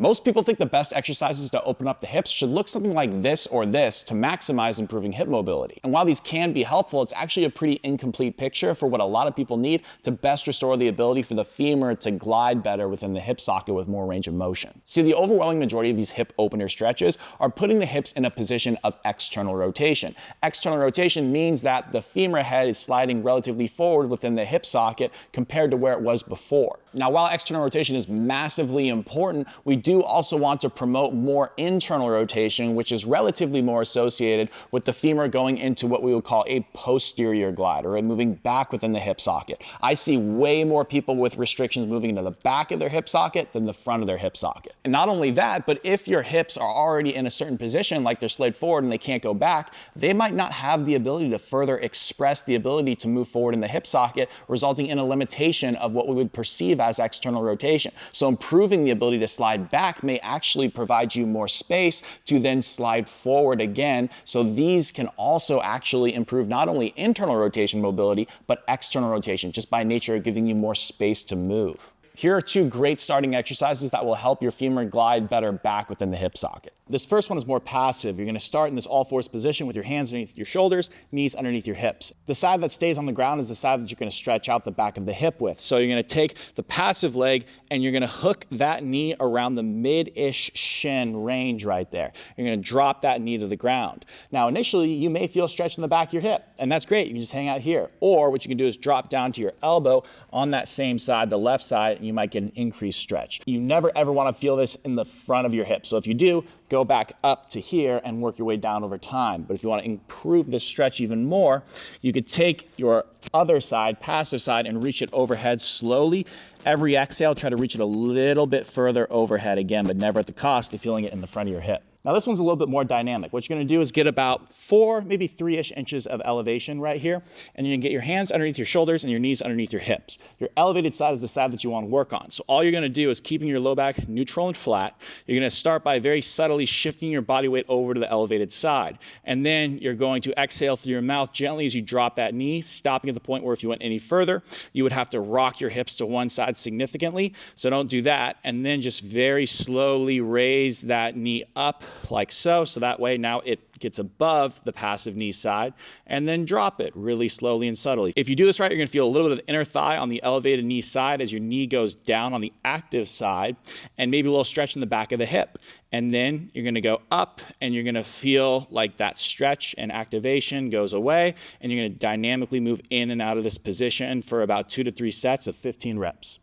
Most people think the best exercises to open up the hips should look something like this or this to maximize improving hip mobility. And while these can be helpful, it's actually a pretty incomplete picture for what a lot of people need to best restore the ability for the femur to glide better within the hip socket with more range of motion. See, the overwhelming majority of these hip opener stretches are putting the hips in a position of external rotation. External rotation means that the femur head is sliding relatively forward within the hip socket compared to where it was before. Now, while external rotation is massively important, we do also want to promote more internal rotation, which is relatively more associated with the femur going into what we would call a posterior glide, or moving back within the hip socket. I see way more people with restrictions moving into the back of their hip socket than the front of their hip socket. And not only that, but if your hips are already in a certain position, like they're slid forward and they can't go back, they might not have the ability to further express the ability to move forward in the hip socket, resulting in a limitation of what we would perceive as external rotation. So improving the ability to slide back may actually provide you more space to then slide forward again. So these can also actually improve not only internal rotation mobility, but external rotation, just by nature of giving you more space to move. Here are two great starting exercises that will help your femur glide better back within the hip socket. This first one is more passive. You're gonna start in this all-fours position with your hands underneath your shoulders, knees underneath your hips. The side that stays on the ground is the side that you're gonna stretch out the back of the hip with. So you're gonna take the passive leg and you're gonna hook that knee around the mid-ish shin range right there. You're gonna drop that knee to the ground. Now, initially, you may feel stretch in the back of your hip, and that's great. You can just hang out here. Or what you can do is drop down to your elbow on that same side, the left side, and you might get an increased stretch. You never ever wanna feel this in the front of your hip. So if you do, go back up to here and work your way down over time. But if you want to improve this stretch even more, you could take your other side, passive side, and reach it overhead slowly. Every exhale, try to reach it a little bit further overhead again, but never at the cost of feeling it in the front of your hip. Now this one's a little bit more dynamic. What you're gonna do is get about 4, maybe 3-ish inches of elevation right here, and you're gonna get your hands underneath your shoulders and your knees underneath your hips. Your elevated side is the side that you wanna work on. So all you're gonna do is keeping your low back neutral and flat. You're gonna start by very subtly shifting your body weight over to the elevated side. And then you're going to exhale through your mouth gently as you drop that knee, stopping at the point where if you went any further, you would have to rock your hips to one side significantly. So don't do that. And then just very slowly raise that knee up like so. So that way now it gets above the passive knee side, and then drop it really slowly and subtly. If you do this right, you're gonna feel a little bit of inner thigh on the elevated knee side as your knee goes down on the active side, and maybe a little stretch in the back of the hip. And then you're gonna go up and you're gonna feel like that stretch and activation goes away, and you're gonna dynamically move in and out of this position for about 2 to 3 sets of 15 reps.